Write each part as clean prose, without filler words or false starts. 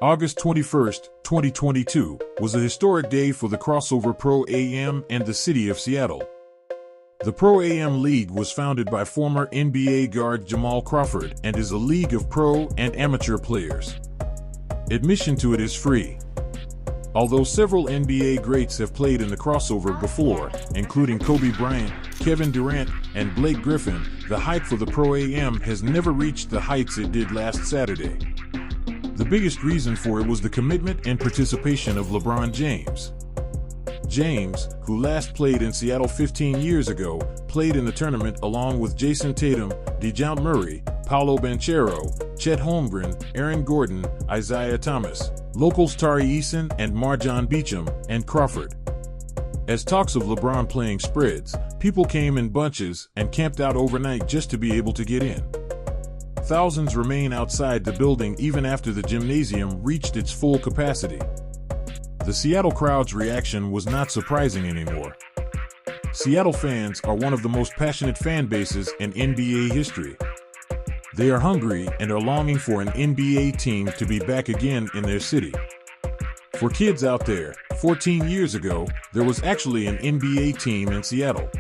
August 21, 2022, was a historic day for the crossover Pro-Am and the city of Seattle. The Pro-Am League was founded by former NBA guard Jamal Crawford and is a league of pro and amateur players. Admission to it is free. Although several NBA greats have played in the crossover before, including Kobe Bryant, Kevin Durant, and Blake Griffin, the hype for the Pro-Am has never reached the heights it did last Saturday. The biggest reason for it was the commitment and participation of LeBron James. James, who last played in Seattle 15 years ago, played in the tournament along with Jason Tatum, DeJounte Murray, Paolo Banchero, Chet Holmgren, Aaron Gordon, Isaiah Thomas, locals Tari Eason and Marjon Beauchamp, and Crawford. As talks of LeBron playing spreads, people came in bunches and camped out overnight just to be able to get in. Thousands remain outside the building even after the gymnasium reached its full capacity. The Seattle crowd's reaction was not surprising anymore. Seattle fans are one of the most passionate fan bases in NBA history. They are hungry and are longing for an NBA team to be back again in their city. For kids out there, 14 years ago, there was actually an NBA team in Seattle.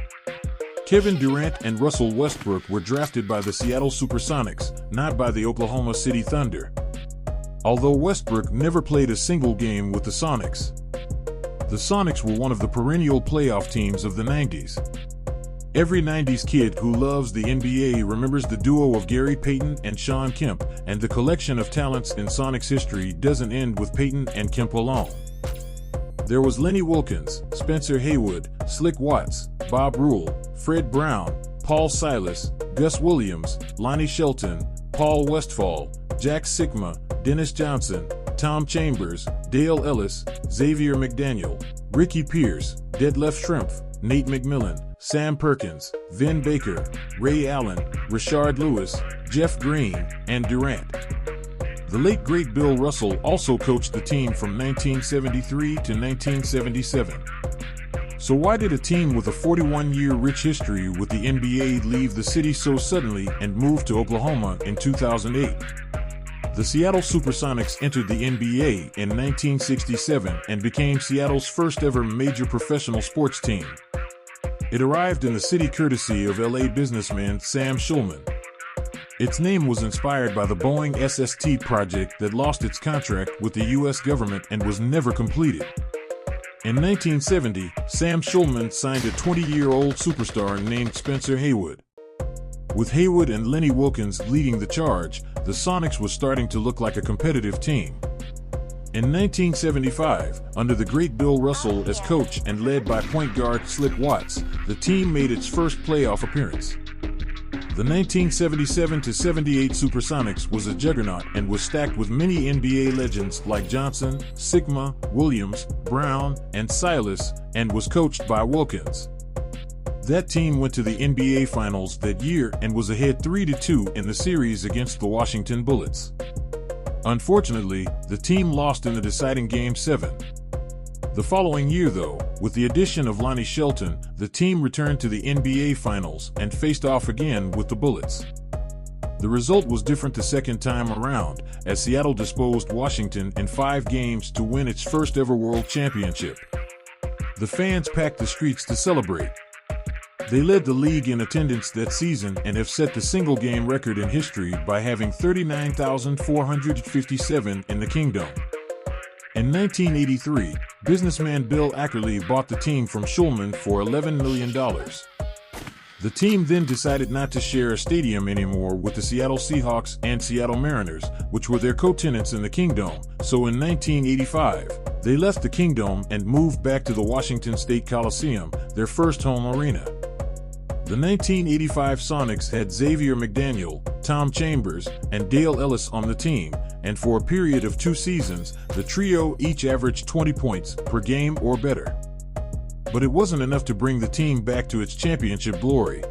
Kevin Durant and Russell Westbrook were drafted by the Seattle Supersonics, not by the Oklahoma City Thunder. Although Westbrook never played a single game with the Sonics. The Sonics were one of the perennial playoff teams of the 90s. Every 90s kid who loves the NBA remembers the duo of Gary Payton and Shawn Kemp, and the collection of talents in Sonics history doesn't end with Payton and Kemp alone. There was Lenny Wilkins, Spencer Haywood, Slick Watts, Bob Rule, Fred Brown, Paul Silas, Gus Williams, Lonnie Shelton, Paul Westphal, Jack Sikma, Dennis Johnson, Tom Chambers, Dale Ellis, Xavier McDaniel, Ricky Pierce, Detlef Schrempf, Nate McMillan, Sam Perkins, Vin Baker, Ray Allen, Rashard Lewis, Jeff Green, and Durant. The late great Bill Russell also coached the team from 1973 to 1977. So why did a team with a 41-year rich history with the NBA leave the city so suddenly and move to Oklahoma in 2008? The Seattle Supersonics entered the NBA in 1967 and became Seattle's first ever major professional sports team. It arrived in the city courtesy of LA businessman Sam Schulman. Its name was inspired by the Boeing SST project that lost its contract with the U.S. government and was never completed. In 1970, Sam Schulman signed a 20-year-old superstar named Spencer Haywood. With Haywood and Lenny Wilkins leading the charge, the Sonics was starting to look like a competitive team. In 1975, under the great Bill Russell as coach and led by point guard Slick Watts, the team made its first playoff appearance. The 1977-78 Supersonics was a juggernaut and was stacked with many NBA legends like Johnson, Sikma, Williams, Brown, and Silas, and was coached by Wilkins. That team went to the NBA Finals that year and was ahead 3-2 in the series against the Washington Bullets. Unfortunately, the team lost in the deciding Game 7. The following year, though, with the addition of Lonnie Shelton, the team returned to the NBA Finals and faced off again with the Bullets. The result was different the second time around, as Seattle disposed Washington in 5 games to win its first ever world championship. The fans packed the streets to celebrate. They led the league in attendance that season and have set the single-game record in history by having 39,457 in the Kingdom. In 1983, businessman Bill Ackerley bought the team from Schulman for $11 million. The team then decided not to share a stadium anymore with the Seattle Seahawks and Seattle Mariners, which were their co-tenants in the Kingdom, so in 1985, they left the Kingdom and moved back to the Washington State Coliseum, their first home arena. The 1985 Sonics had Xavier McDaniel, Tom Chambers, and Dale Ellis on the team, and for a period of 2 seasons, the trio each averaged 20 points per game or better. But it wasn't enough to bring the team back to its championship glory.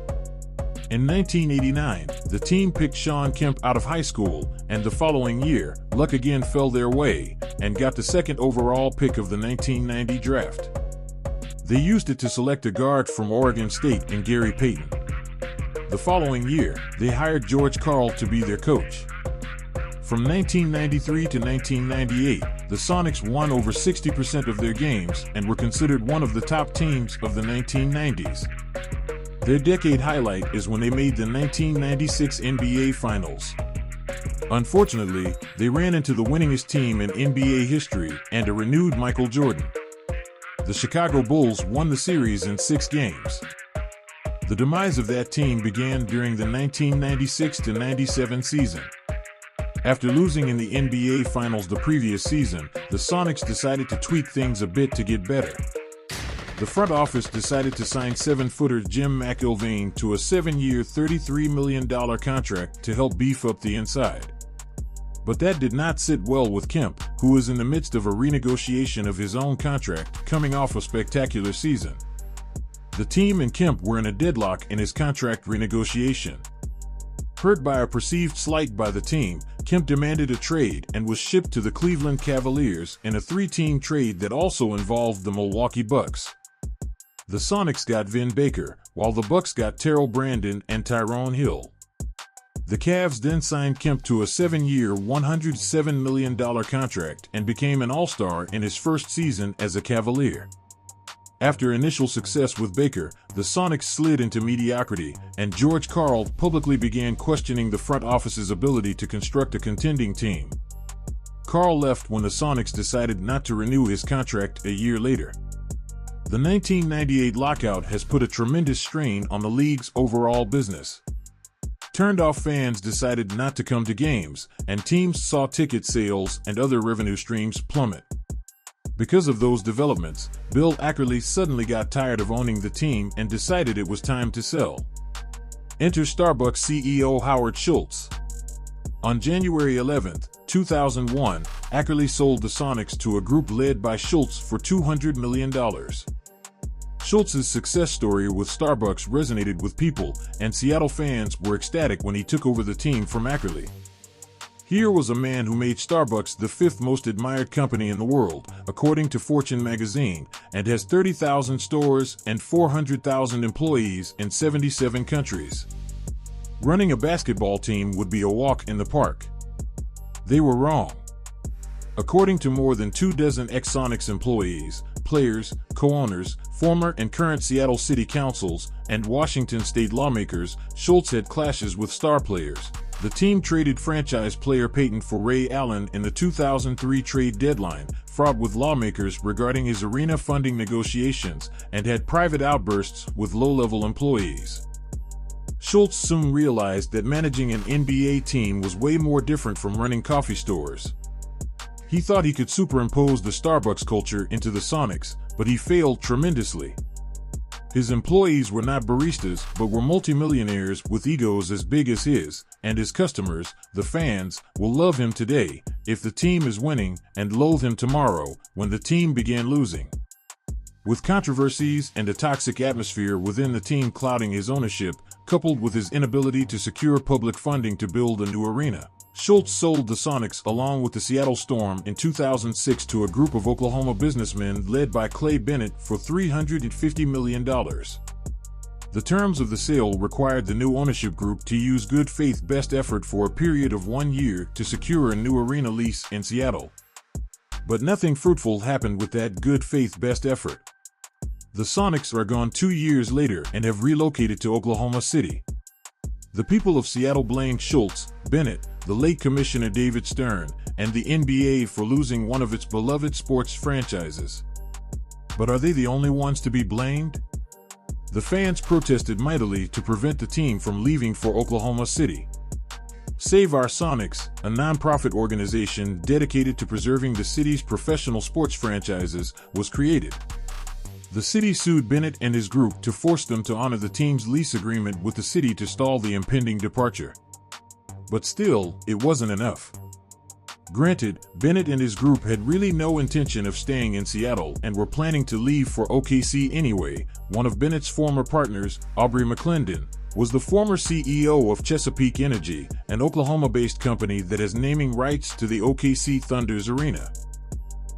In 1989, the team picked Shawn Kemp out of high school, and the following year, luck again fell their way, and got the second overall pick of the 1990 draft. They used it to select a guard from Oregon State in Gary Payton. The following year, they hired George Karl to be their coach. From 1993 to 1998, the Sonics won over 60% of their games and were considered one of the top teams of the 1990s. Their decade highlight is when they made the 1996 NBA Finals. Unfortunately, they ran into the winningest team in NBA history and a renewed Michael Jordan. The Chicago Bulls won the series in 6 games. The demise of that team began during the 1996-97 season. After losing in the NBA Finals the previous season, the Sonics decided to tweak things a bit to get better. The front office decided to sign 7-footer Jim McIlvaine to a 7-year, $33 million contract to help beef up the inside. But that did not sit well with Kemp, who was in the midst of a renegotiation of his own contract, coming off a spectacular season. The team and Kemp were in a deadlock in his contract renegotiation. Hurt by a perceived slight by the team, Kemp demanded a trade and was shipped to the Cleveland Cavaliers in a 3-team trade that also involved the Milwaukee Bucks. The Sonics got Vin Baker, while the Bucks got Terrell Brandon and Tyrone Hill. The Cavs then signed Kemp to a 7-year, $107 million contract and became an All-Star in his first season as a Cavalier. After initial success with Baker, the Sonics slid into mediocrity, and George Karl publicly began questioning the front office's ability to construct a contending team. Karl left when the Sonics decided not to renew his contract a year later. The 1998 lockout has put a tremendous strain on the league's overall business. Turned-off fans decided not to come to games, and teams saw ticket sales and other revenue streams plummet. Because of those developments, Bill Ackerley suddenly got tired of owning the team and decided it was time to sell. Enter Starbucks CEO Howard Schultz. On January 11, 2001, Ackerley sold the Sonics to a group led by Schultz for $200 million. Schultz's success story with Starbucks resonated with people, and Seattle fans were ecstatic when he took over the team from Ackerley. Here was a man who made Starbucks the 5th most admired company in the world, according to Fortune magazine, and has 30,000 stores and 400,000 employees in 77 countries. Running a basketball team would be a walk in the park. They were wrong. According to more than 24 ex-Sonics employees, players, co-owners, former and current Seattle City Councils, and Washington state lawmakers, Schultz had clashes with star players. The team traded franchise player Peyton for Ray Allen in the 2003 trade deadline, fraught with lawmakers regarding his arena funding negotiations, and had private outbursts with low-level employees. Schultz soon realized that managing an NBA team was way more different from running coffee stores. He thought he could superimpose the Starbucks culture into the Sonics, but he failed tremendously. His employees were not baristas, but were multimillionaires with egos as big as his, and his customers, the fans, will love him today if the team is winning and loathe him tomorrow when the team began losing. With controversies and a toxic atmosphere within the team clouding his ownership, coupled with his inability to secure public funding to build a new arena, Schultz sold the Sonics along with the Seattle Storm in 2006 to a group of Oklahoma businessmen led by Clay Bennett for $350 million. The terms of the sale required the new ownership group to use good faith best effort for a period of 1 year to secure a new arena lease in Seattle. But nothing fruitful happened with that good faith best effort. The Sonics are gone 2 years later and have relocated to Oklahoma City. The people of Seattle blamed Schultz, Bennett, the late Commissioner David Stern, and the NBA for losing one of its beloved sports franchises. But are they the only ones to be blamed? The fans protested mightily to prevent the team from leaving for Oklahoma City. Save Our Sonics, a non-profit organization dedicated to preserving the city's professional sports franchises, was created. The city sued Bennett and his group to force them to honor the team's lease agreement with the city to stall the impending departure. But still, it wasn't enough. Granted, Bennett and his group had really no intention of staying in Seattle and were planning to leave for OKC anyway. One of Bennett's former partners, Aubrey McClendon, was the former CEO of Chesapeake Energy, an Oklahoma-based company that has naming rights to the OKC Thunder's arena.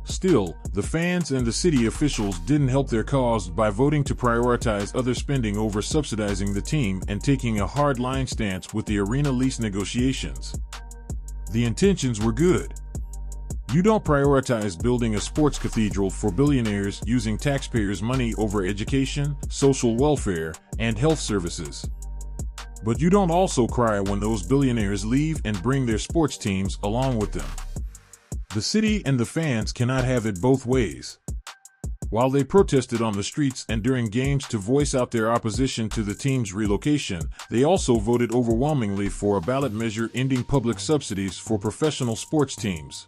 Still, the fans and the city officials didn't help their cause by voting to prioritize other spending over subsidizing the team and taking a hard-line stance with the arena lease negotiations. The intentions were good. You don't prioritize building a sports cathedral for billionaires using taxpayers' money over education, social welfare, and health services. But you don't also cry when those billionaires leave and bring their sports teams along with them. The city and the fans cannot have it both ways. While they protested on the streets and during games to voice out their opposition to the team's relocation, they also voted overwhelmingly for a ballot measure ending public subsidies for professional sports teams.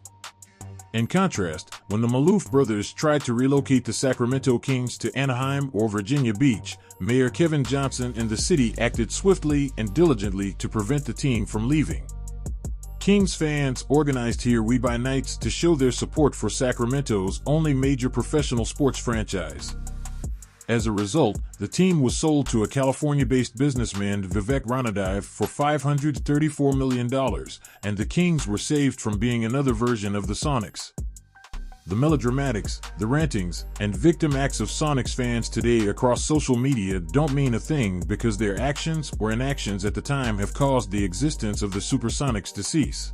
In contrast, when the Maloof brothers tried to relocate the Sacramento Kings to Anaheim or Virginia Beach, Mayor Kevin Johnson and the city acted swiftly and diligently to prevent the team from leaving. Kings fans organized Here We Buy nights to show their support for Sacramento's only major professional sports franchise. As a result, the team was sold to a California-based businessman, Vivek Ranadive, for $534 million, and the Kings were saved from being another version of the Sonics. The melodramatics, the rantings, and victim acts of Sonics fans today across social media don't mean a thing because their actions or inactions at the time have caused the existence of the Supersonics to cease.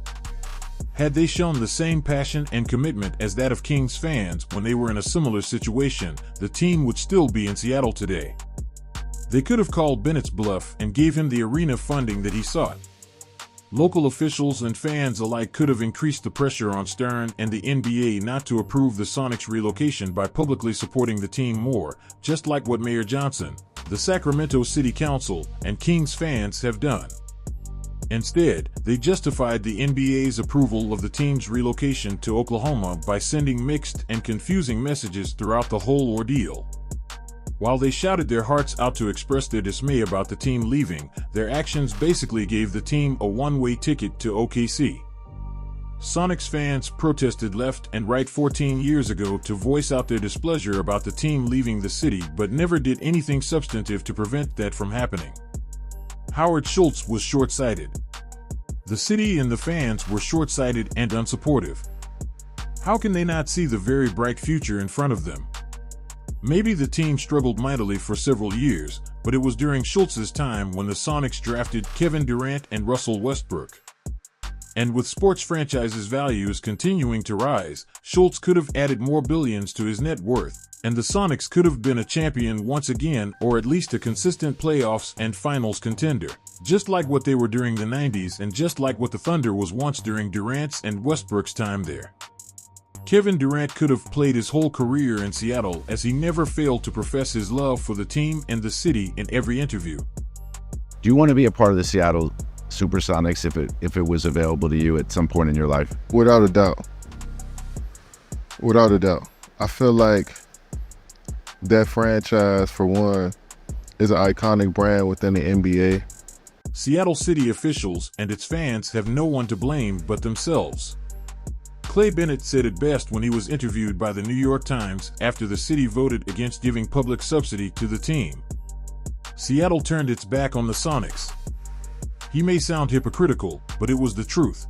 Had they shown the same passion and commitment as that of Kings fans when they were in a similar situation, the team would still be in Seattle today. They could have called Bennett's bluff and gave him the arena funding that he sought. Local officials and fans alike could have increased the pressure on Stern and the NBA not to approve the Sonics relocation by publicly supporting the team more, just like what Mayor Johnson, the Sacramento City Council, and Kings fans have done. Instead, they justified the NBA's approval of the team's relocation to Oklahoma by sending mixed and confusing messages throughout the whole ordeal. While they shouted their hearts out to express their dismay about the team leaving, their actions basically gave the team a one-way ticket to OKC. Sonics fans protested left and right 14 years ago to voice out their displeasure about the team leaving the city, but never did anything substantive to prevent that from happening. Howard Schultz was short-sighted. The city and the fans were short-sighted and unsupportive. How can they not see the very bright future in front of them? Maybe the team struggled mightily for several years, but it was during Schultz's time when the Sonics drafted Kevin Durant and Russell Westbrook. And with sports franchises' values continuing to rise, Schultz could have added more billions to his net worth, and the Sonics could have been a champion once again, or at least a consistent playoffs and finals contender, just like what they were during the 90s and just like what the Thunder was once during Durant's and Westbrook's time there. Kevin Durant could have played his whole career in Seattle, as he never failed to profess his love for the team and the city in every interview. Do you want to be a part of the Seattle Supersonics if it was available to you at some point in your life? Without a doubt. Without a doubt. I feel like that franchise, for one, is an iconic brand within the NBA. Seattle City officials and its fans have no one to blame but themselves. Clay Bennett said it best when he was interviewed by the New York Times after the city voted against giving public subsidy to the team. Seattle turned its back on the Sonics. He may sound hypocritical, but it was the truth.